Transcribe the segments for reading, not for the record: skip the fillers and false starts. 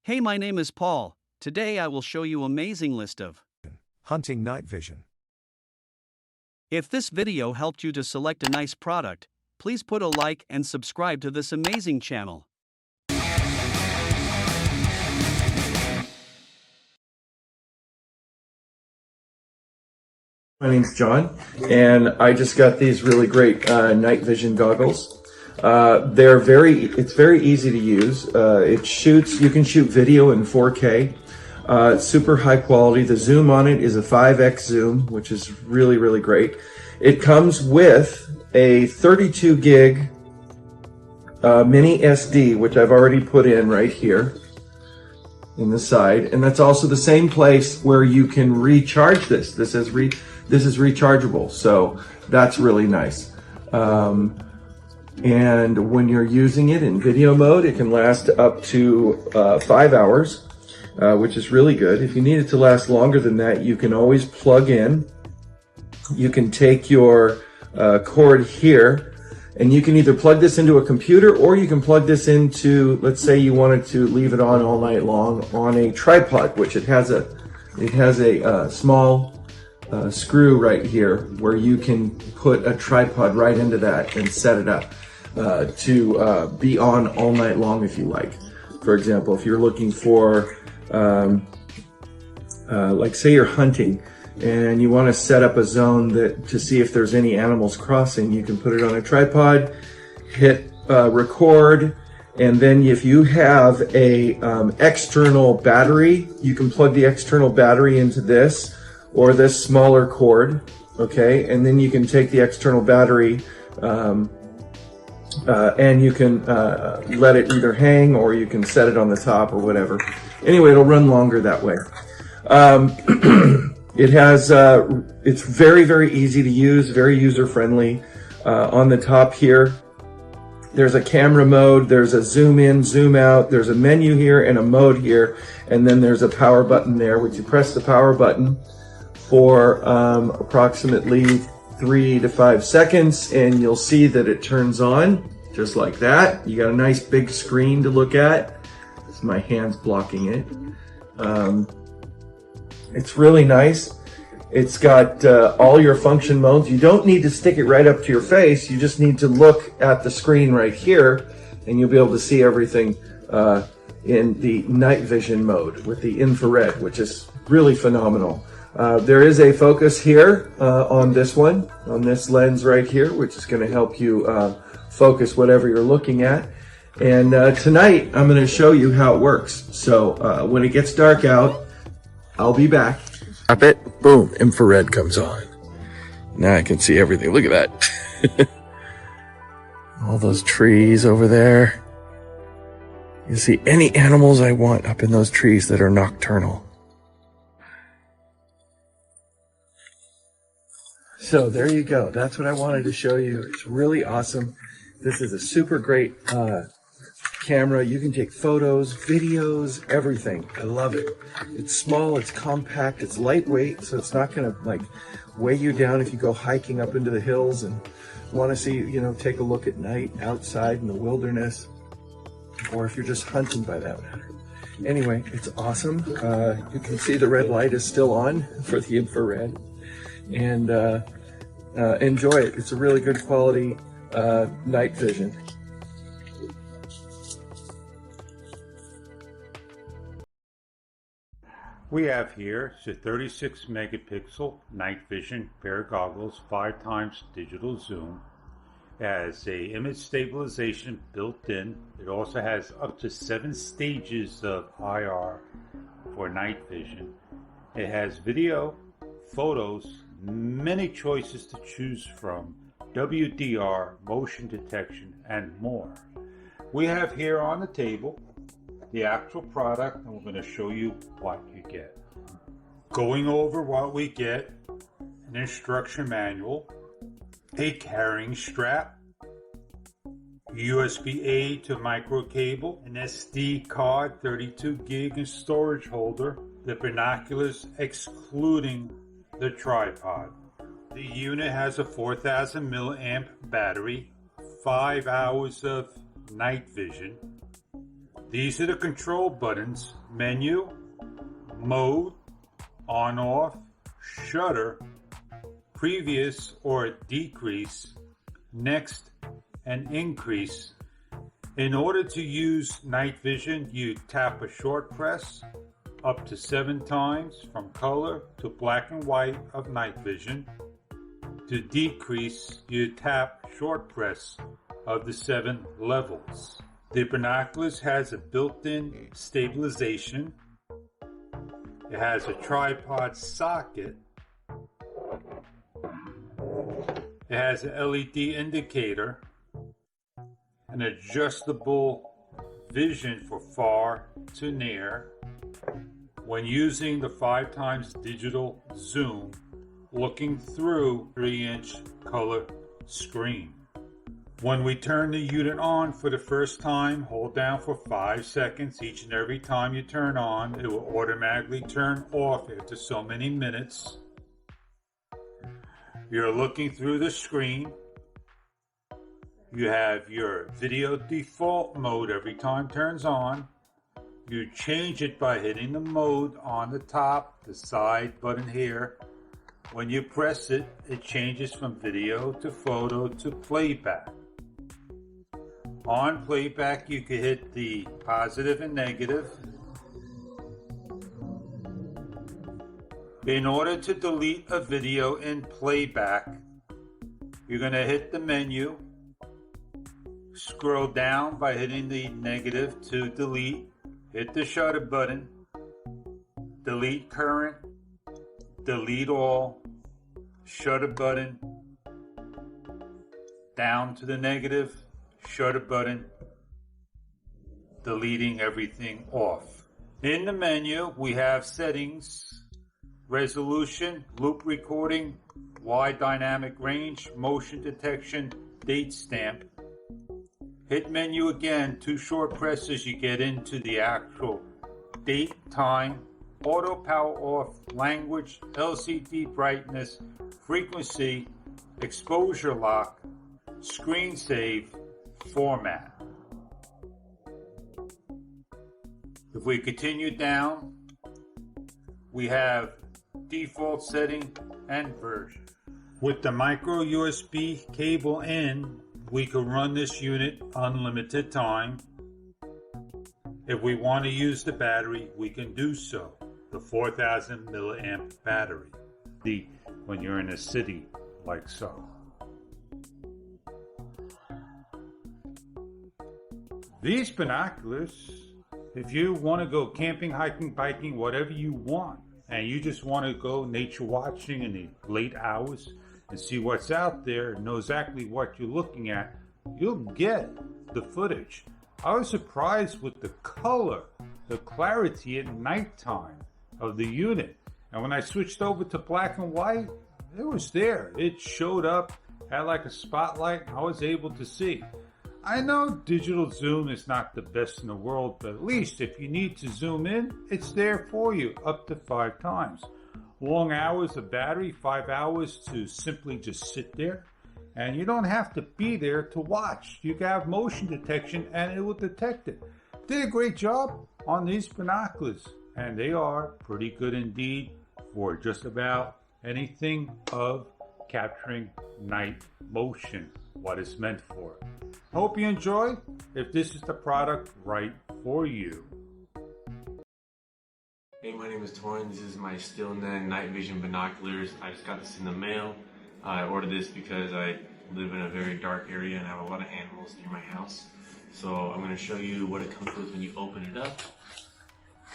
Hey, my name is Paul. Today I will show you amazing list of Hunting night vision. If this video helped you to select a nice product, please put a like and subscribe to this amazing channel. My name's John, and I just got these really great night vision goggles. It's very easy to use. You can shoot video in 4K, super high quality. The zoom on it is a 5x zoom, which is really, really great. It comes with a 32 gig mini SD, which I've already put in right here in the side, and that's also the same place where you can recharge this. This is rechargeable, so that's really nice. And when you're using it in video mode, it can last up to 5 hours, which is really good. If you need it to last longer than that, you can always plug in. You can take your cord here, and you can either plug this into a computer, or you can plug this into, let's say you wanted to leave it on all night long on a tripod, which it has a small screw right here where you can put a tripod right into that and set it up to be on all night long if you like. For example, if you're looking for, like say you're hunting and you want to set up a zone to see if there's any animals crossing, you can put it on a tripod, hit record, and then if you have a external battery, you can plug the external battery into this or this smaller cord, okay? And then you can take the external battery and you can let it either hang, or you can set it on the top or whatever. Anyway, it'll run longer that way. It's very, very easy to use, very user-friendly. On the top here, there's a camera mode, there's a zoom in, zoom out, there's a menu here and a mode here, and then there's a power button there, which you press the power button for approximately 3 to 5 seconds, and you'll see that it turns on just like that. You got a nice big screen to look at. It's my hands blocking it. It's really nice. It's got all your function modes. You don't need to stick it right up to your face. You just need to look at the screen right here, and you'll be able to see everything in the night vision mode with the infrared, which is really phenomenal. There is a focus here on this one, on this lens right here, which is going to help you focus whatever you're looking at. And tonight, I'm going to show you how it works. So when it gets dark out, I'll be back. Tap it, boom, infrared comes on. Now I can see everything. Look at that. All those trees over there. You see any animals I want up in those trees that are nocturnal. So there you go. That's what I wanted to show you. It's really awesome. This is a super great camera. You can take photos, videos, everything. I love it. It's small, it's compact, it's lightweight, so it's not going to like weigh you down if you go hiking up into the hills and want to see, take a look at night outside in the wilderness, or if you're just hunting by that matter. Anyway, it's awesome. You can see the red light is still on for the infrared. And enjoy it. It's a really good quality night vision. We have here the 36 megapixel night vision pair of goggles, 5x digital zoom. It has a image stabilization built in. It also has up to 7 stages of IR for night vision. It has video, photos, many choices to choose from, WDR, motion detection, and more. We have here on the table the actual product, and we're going to show you what you get. Going over what we get: an instruction manual, a carrying strap, USB-A to micro cable, an SD card, 32 gig and storage holder, the binoculars excluding the tripod. The unit has a 4000 milliamp battery, 5 hours of night vision, These are the control buttons: menu, mode, on off, shutter, previous or decrease, next, and increase. In order to use night vision, you tap a short press up to 7 times from color to black and white of night vision. To decrease, you tap short press of the 7 levels. The Binoculars has a built-in stabilization. It has a tripod socket. It has an LED indicator, an adjustable vision for far to near. When using the 5x digital zoom, looking through 3-inch color screen. When we turn the unit on for the first time, hold down for 5 seconds. Each and every time you turn on, it will automatically turn off after so many minutes. You're looking through the screen. You have your video default mode every time turns on. You change it by hitting the mode on the top, the side button here. When you press it, it changes from video to photo to playback. On playback, you can hit the positive and negative. In order to delete a video in playback, you're going to hit the menu, scroll down by hitting the negative to delete, hit the shutter button, delete current, delete all, shutter button, down to the negative, shutter button, deleting everything off. In the menu, we have settings, resolution, loop recording, wide dynamic range, motion detection, date stamp. Hit menu again, 2 short presses, you get into the actual date, time, auto power off, language, LCD brightness, frequency, exposure lock, screen save, format. If we continue down, we have default setting and version. With the micro USB cable in, we can run this unit unlimited time. If we want to use the battery, we can do so. The 4000 milliamp battery. When you're in a city like so. These binoculars, if you want to go camping, hiking, biking, whatever you want, and you just want to go nature watching in the late hours and see what's out there, know exactly what you're looking at, you'll get the footage. I was surprised with the color, the clarity at nighttime of the unit. And when I switched over to black and white, it was there. It showed up, had like a spotlight. I was able to see. I know digital zoom is not the best in the world, but at least if you need to zoom in, it's there for you up to 5 times. Long hours of battery, 5 hours to simply just sit there. And you don't have to be there to watch. You can have motion detection and it will detect it. Did a great job on these binoculars. And they are pretty good indeed for just about anything of capturing night motion, what it's meant for. Hope you enjoy. If this is the product right for you. Hey, my name is Torin. This is my Stillnet night vision binoculars. I just got this in the mail. I ordered this because I live in a very dark area and I have a lot of animals near my house. So I'm going to show you what it comes with when you open it up.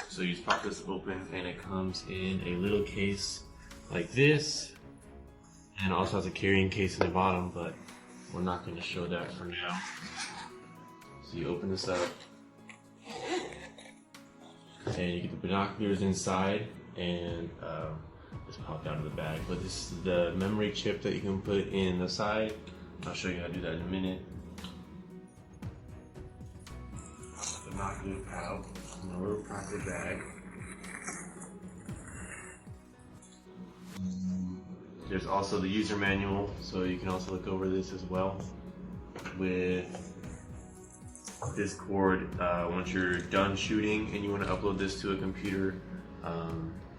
So you just pop this open and it comes in a little case like this. And also has a carrying case in the bottom, but we're not going to show that for now. So you open this up and you get the binoculars inside and just popped out of the bag. But this is the memory chip that you can put in the side. I'll show you how to do that in a minute. Binoculars out in a little proper bag. There's also the user manual, so you can also look over this as well with this cord, once you're done shooting and you want to upload this to a computer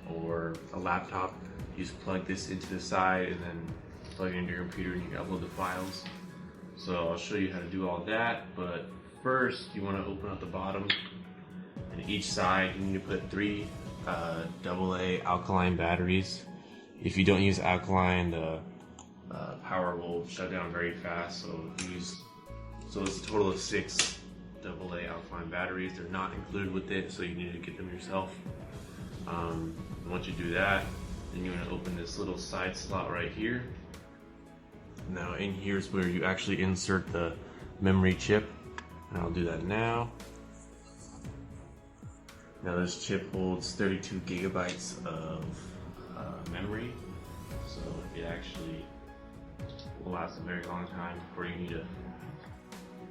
or a laptop, you just plug this into the side and then plug it into your computer and you can upload the files. So I'll show you how to do all that, but first you want to open up the bottom, and each side you need to put 3 AA alkaline batteries. If you don't use alkaline, the power will shut down very fast, so it's a total of 6 AA alkaline batteries. They're not included with it, so you need to get them yourself. Once you do that, then you want to open this little side slot right here. Now in here is where you actually insert the memory chip, and I'll do that now. Now this chip holds 32 gigabytes of memory, so it actually will last a very long time before you need to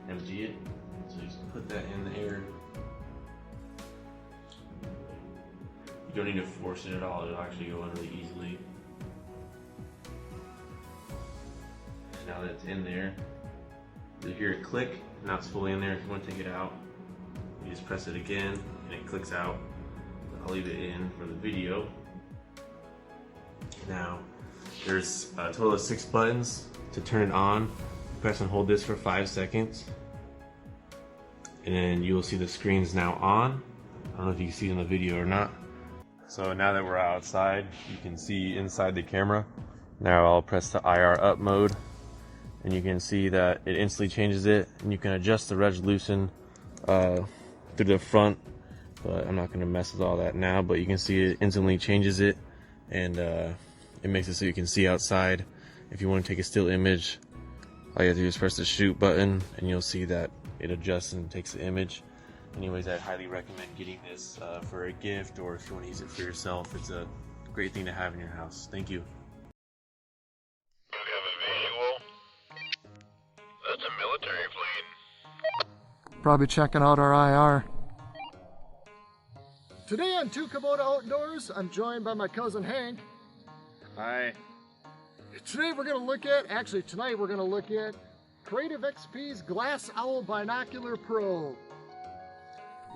empty it. So you just put that in there. You don't need to force it at all, it'll actually go in really easily. Now that it's in there, you'll hear it click. Now it's fully in there. If you want to take it out, you just press it again and it clicks out. I'll leave it in for the video. Now there's a total of 6 buttons to turn it on. Press and hold this for 5 seconds, and then you will see the screen's now on. I don't know if you can see it in the video or not. So now that we're outside, you can see inside the camera. Now I'll press the IR up mode, and you can see that it instantly changes it, and you can adjust the resolution through the front, but I'm not going to mess with all that now. But you can see it instantly changes it, and it makes it so you can see outside. If you want to take a still image, all you have to do is press the shoot button, and you'll see that it adjusts and takes the image. Anyways, I highly recommend getting this for a gift, or if you want to use it for yourself. It's a great thing to have in your house. Thank you. That's a military plane. Probably checking out our IR. Today on Two Kubota Outdoors, I'm joined by my cousin Hank. Hi. Tonight we're going to look at Creative XP's Glass Owl Binocular Pro.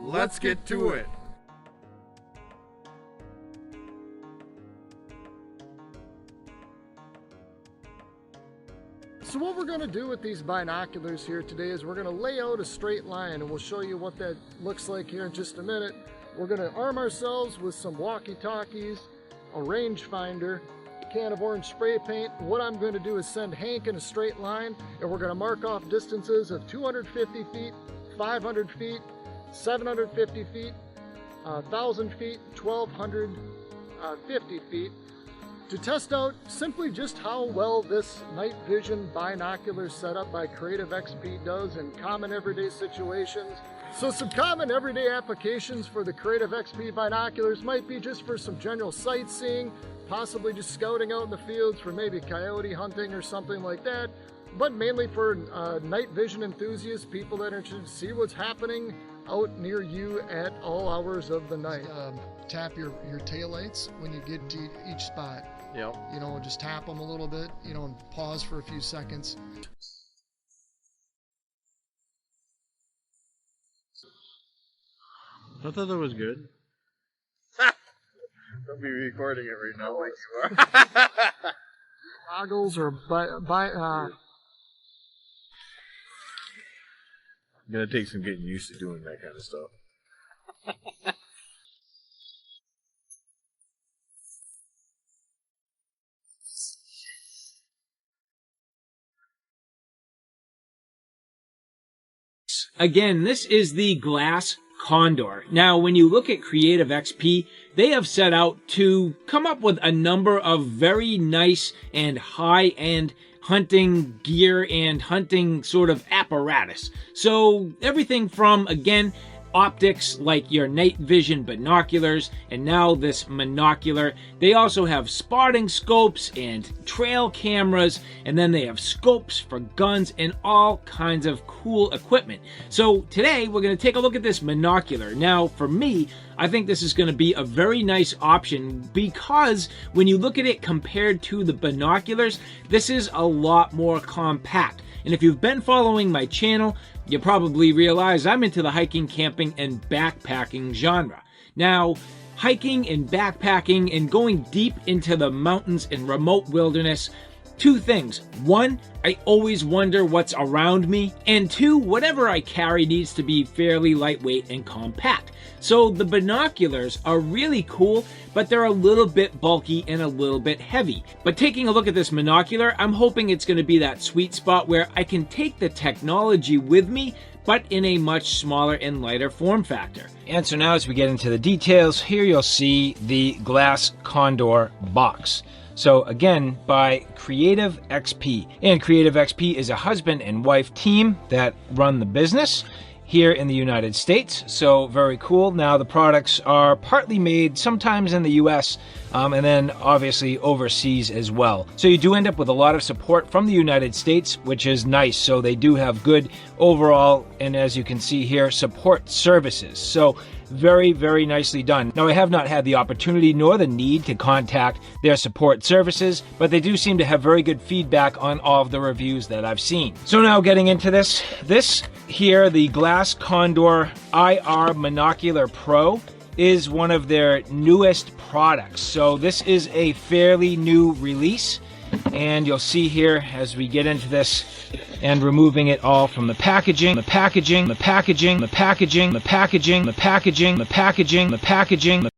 Let's get to it. So what we're going to do with these binoculars here today is we're going to lay out a straight line, and we'll show you what that looks like here in just a minute. We're going to arm ourselves with some walkie-talkies, a rangefinder, a can of orange spray paint. What I'm going to do is send Hank in a straight line, and we're going to mark off distances of 250 feet, 500 feet, 750 feet, 1,000 feet, 1,250 feet, to test out simply just how well this night vision binocular setup by Creative XP does in common everyday situations. So some common everyday applications for the Creative XP binoculars might be just for some general sightseeing, possibly just scouting out in the fields for maybe coyote hunting or something like that, but mainly for night vision enthusiasts, people that are interested to see what's happening out near you at all hours of the night. Tap your taillights when you get to each spot. Yep. You know, just tap them a little bit, you know, and pause for a few seconds. I thought that was good. Don't be recording it right now like you are. Goggles or Gonna take some getting used to doing that kind of stuff. Again, this is the GlassCondor. Now, when you look at Creative XP, they have set out to come up with a number of very nice and high-end hunting gear and hunting sort of apparatus. So everything from, again, optics like your night vision binoculars, and now this Monocular. They also have spotting scopes and trail cameras, and then they have scopes for guns and all kinds of cool equipment. So today we're going to take a look at this Monocular. Now for me, I think this is going to be a very nice option because when you look at it compared to the binoculars, this is a lot more compact. And if you've been following my channel, You probably realize I'm into the hiking, camping, and backpacking genre. Now, hiking and backpacking and going deep into the mountains and remote wilderness, two things. One, I always wonder what's around me. And two, whatever I carry needs to be fairly lightweight and compact. So the binoculars are really cool, but they're a little bit bulky and a little bit heavy. But taking a look at this monocular, I'm hoping it's going to be that sweet spot where I can take the technology with me, but in a much smaller and lighter form factor. And so now as we get into the details, here you'll see the GlassCondor box. So again, by Creative XP. And Creative XP is a husband and wife team that run the business here in the United States. So very cool. Now the products are partly made sometimes in the US and then obviously overseas as well. So you do end up with a lot of support from the United States, which is nice. So they do have good overall, and as you can see here, support services. So very, very nicely done. Now, I have not had the opportunity nor the need to contact their support services, but they do seem to have very good feedback on all of the reviews that I've seen. So now getting into this here, the GlassCondor IR Monocular Pro is one of their newest products. So this is a fairly new release, and you'll see here as we get into this and removing it all from the packaging, the packaging, the packaging, the packaging, the packaging, the packaging, the packaging, the packaging.